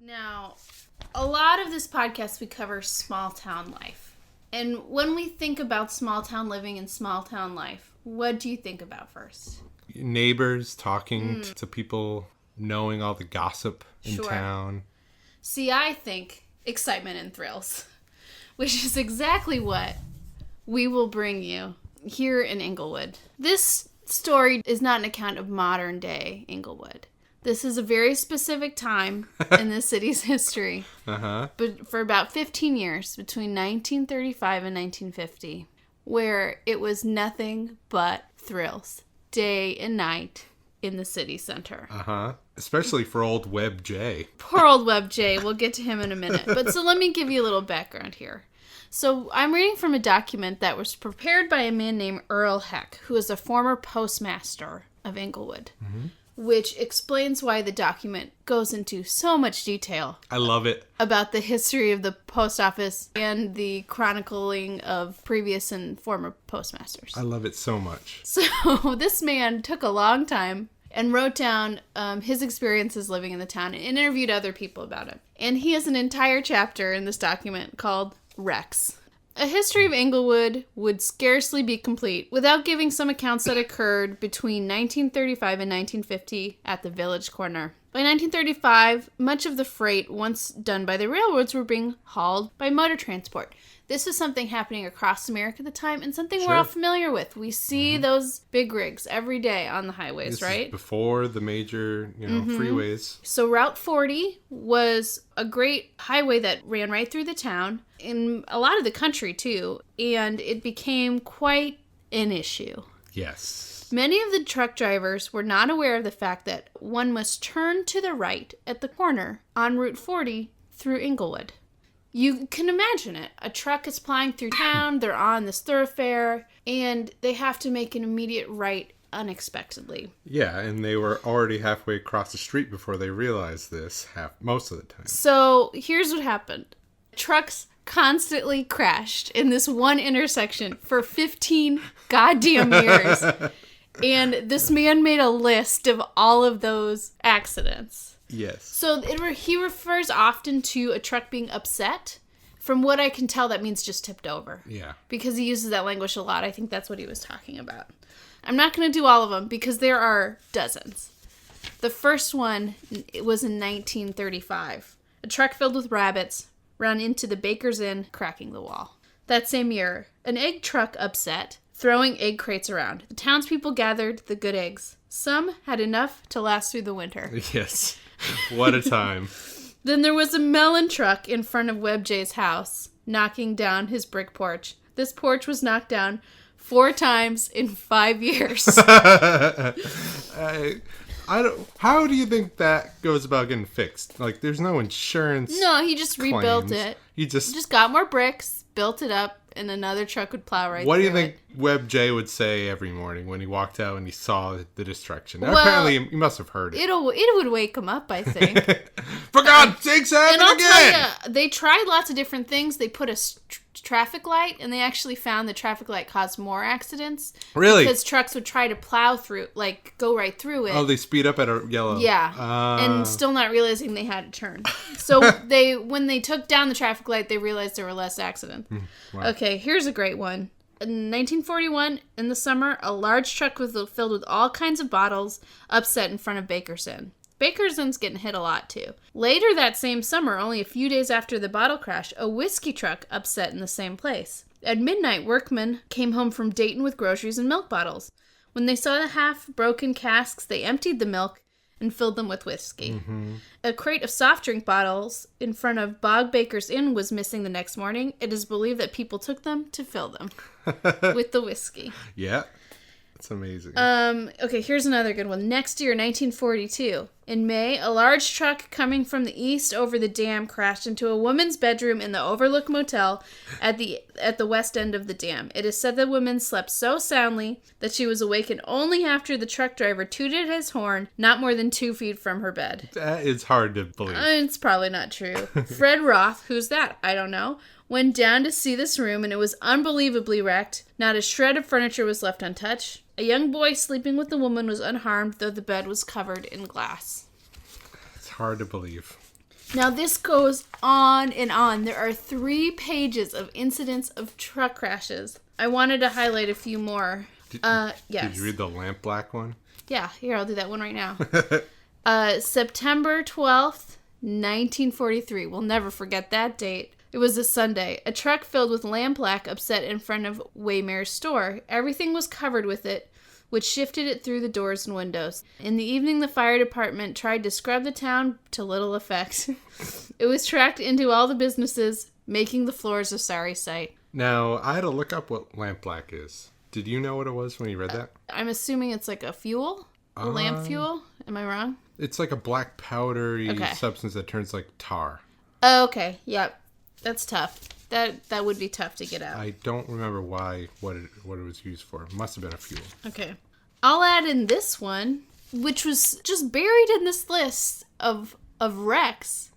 Now, a lot of this podcast, we cover small town life. And when we think about small town living and small town life, what do you think about first? Neighbors talking to people, knowing all the gossip in town. See, I think excitement and thrills, which is exactly what we will bring you here in Englewood. This story is not an account of modern day Englewood. This is a very specific time in the city's history. But for about 15 years, between 1935 and 1950, where it was nothing but thrills, day and night in the city center. Especially for old Web J. Poor old Web J. We'll get to him in a minute. But so let me give you a little background here. So I'm reading from a document that was prepared by a man named Earl Heck, who is a former postmaster of Englewood, which explains why the document goes into so much detail. I love it. About the history of the post office and the chronicling of previous and former postmasters. I love it so much. So this man took a long time and wrote down his experiences living in the town and interviewed other people about it. And he has an entire chapter in this document called Wrecks. A history of Englewood would scarcely be complete without giving some accounts that occurred between 1935 and 1950 at the village corner. By 1935, much of the freight once done by the railroads were being hauled by motor transport. This is something happening across America at the time and something we're all familiar with. We see those big rigs every day on the highways, right? Before the major, freeways. So Route 40 was a great highway that ran right through the town, in a lot of the country too, and it became quite an issue. Yes. Many of the truck drivers were not aware of the fact that one must turn to the right at the corner on Route 40 through Englewood. You can imagine it. A truck is plying through town, they're on this thoroughfare, and they have to make an immediate right unexpectedly. Yeah, and they were already halfway across the street before they realized this, most of the time. So here's what happened. Trucks constantly crashed in this one intersection for 15 goddamn years. And this man made a list of all of those accidents. Yes. So he refers often to a truck being upset. From what I can tell, that means just tipped over. Yeah. Because he uses that language a lot. I think that's what he was talking about. I'm not going to do all of them because there are dozens. The first one was in 1935. A truck filled with rabbits ran into the Baker's Inn, cracking the wall. That same year, an egg truck upset, throwing egg crates around. The townspeople gathered the good eggs. Some had enough to last through the winter. Yes. What a time. Then there was a melon truck in front of Web J's house, knocking down his brick porch. This porch was knocked down 4 times in 5 years. How do you think that goes about getting fixed? Like, there's no insurance. No, he just rebuilt it. He just got more bricks, built it up, and another truck would plow right through it. What do you think Web J would say every morning when he walked out and he saw the destruction? Well, apparently, he must have heard it. It would wake him up, I think. For God's sakes, happen again! And I'll tell you, they tried lots of different things. They put a traffic light, and they actually found the traffic light caused more accidents. Really? Because trucks would try to plow through, like, go right through it. Oh, they speed up at a yellow. Yeah, and still not realizing they had to turn. So when they took down the traffic light, they realized there were less accidents. Wow. Okay, here's a great one. In 1941, in the summer, a large truck filled with all kinds of bottles upset in front of Baker's Inn. Baker's Inn's getting hit a lot, too. Later that same summer, only a few days after the bottle crash, a whiskey truck upset in the same place. At midnight, workmen came home from Dayton with groceries and milk bottles. When they saw the half-broken casks, they emptied the milk and filled them with whiskey. A crate of soft drink bottles in front of Bog Baker's Inn was missing the next morning. It is believed that people took them to fill them with the whiskey. Yeah. That's amazing. Okay, here's another good one. Next year, 1942. In May, a large truck coming from the east over the dam crashed into a woman's bedroom in the Overlook Motel at the west end of the dam. It is said the woman slept so soundly that she was awakened only after the truck driver tooted his horn not more than 2 feet from her bed. That is hard to believe. It's probably not true. Fred Roth, who's that? I don't know, went down to see this room, and it was unbelievably wrecked. Not a shred of furniture was left untouched. A young boy sleeping with the woman was unharmed, though the bed was covered in glass. It's hard to believe. Now, this goes on and on. There are 3 pages of incidents of truck crashes. I wanted to highlight a few more. Yes. Did you read the lampblack one? Yeah, here, I'll do that one right now. September 12th, 1943. We'll never forget that date. It was a Sunday. A truck filled with lampblack upset in front of Waymare's store. Everything was covered with it, which shifted it through the doors and windows. In the evening, the fire department tried to scrub the town to little effect. It was tracked into all the businesses, making the floors a sorry sight. Now, I had to look up what lampblack is. Did you know what it was when you read that? I'm assuming it's like a fuel? A lamp fuel? Am I wrong? It's like a black powdery substance that turns like tar. Oh, okay. Yep. That's tough. That would be tough to get out. I don't remember what it was used for. It must have been a fuel. Okay. I'll add in this one, which was just buried in this list of wrecks,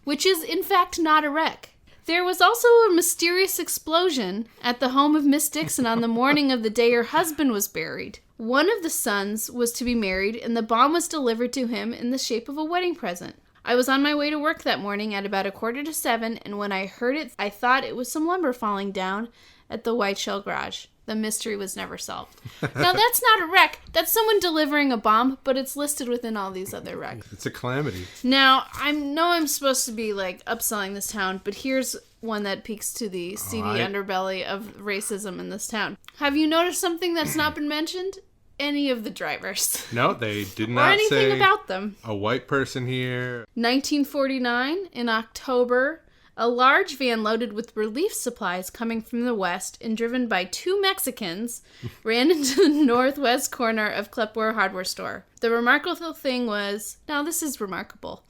which is in fact not a wreck. There was also a mysterious explosion at the home of Miss Dixon on the morning of the day her husband was buried. One of the sons was to be married, and the bomb was delivered to him in the shape of a wedding present. I was on my way to work that morning at about 6:45, and when I heard it, I thought it was some lumber falling down at the White Shell garage. The mystery was never solved. Now, that's not a wreck. That's someone delivering a bomb, but it's listed within all these other wrecks. It's a calamity. Now, I know I'm supposed to be, like, upselling this town, but here's one that peeks to the seedy underbelly of racism in this town. Have you noticed something that's not been mentioned? Any of the drivers. No, they did not or anything say about them. A white person here. 1949, in October, a large van loaded with relief supplies coming from the west and driven by 2 Mexicans ran into the northwest corner of Klepware hardware store. The remarkable thing was... Now, this is remarkable.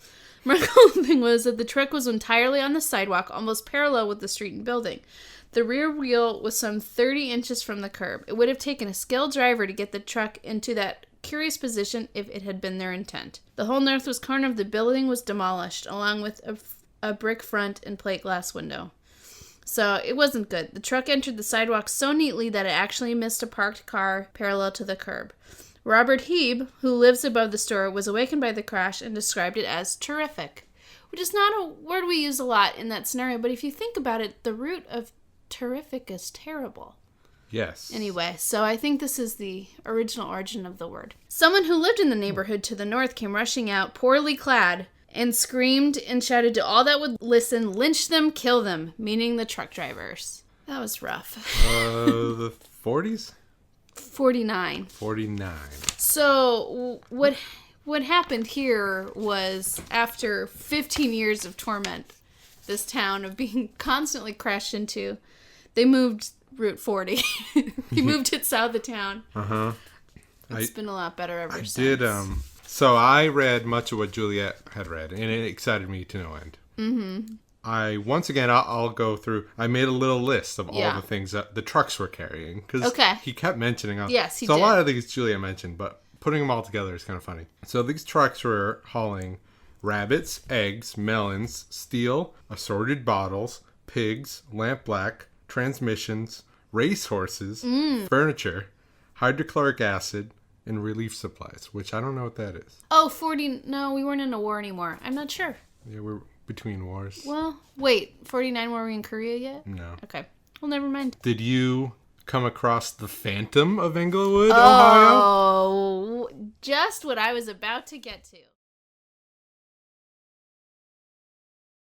The remarkable thing was that the truck was entirely on the sidewalk, almost parallel with the street and building. The rear wheel was some 30 inches from the curb. It would have taken a skilled driver to get the truck into that curious position if it had been their intent. The whole northwest corner of the building was demolished, along with a brick front and plate glass window. So it wasn't good. The truck entered the sidewalk so neatly that it actually missed a parked car parallel to the curb. Robert Heeb, who lives above the store, was awakened by the crash and described it as terrific, which is not a word we use a lot in that scenario, but if you think about it, the root of terrific is terrible. Yes. Anyway, so I think this is the original origin of the word. Someone who lived in the neighborhood to the north came rushing out, poorly clad, and screamed and shouted to all that would listen, "Lynch them, kill them," meaning the truck drivers. That was rough. The 40s? 49. 49. So what happened here was, after 15 years of torment, this town of being constantly crashed into, they moved Route 40. He moved it south of town. Uh-huh. It's been a lot better ever since. So I read much of what Juliet had read, and it excited me to no end. Mm-hmm. Once again, I'll go through. I made a little list of all the things that the trucks were carrying, because he kept mentioning them. Yes, he did. So a lot of things Juliet mentioned, but putting them all together is kind of funny. So these trucks were hauling rabbits, eggs, melons, steel, assorted bottles, pigs, lampblack, transmissions, racehorses, furniture, hydrochloric acid, and relief supplies, which I don't know what that is. Oh, 40... No, we weren't in a war anymore. I'm not sure. Yeah, we're between wars. Well, wait. 49, were we in Korea yet? No. Okay. Well, never mind. Did you come across the Phantom of Englewood, Ohio? Oh, just what I was about to get to.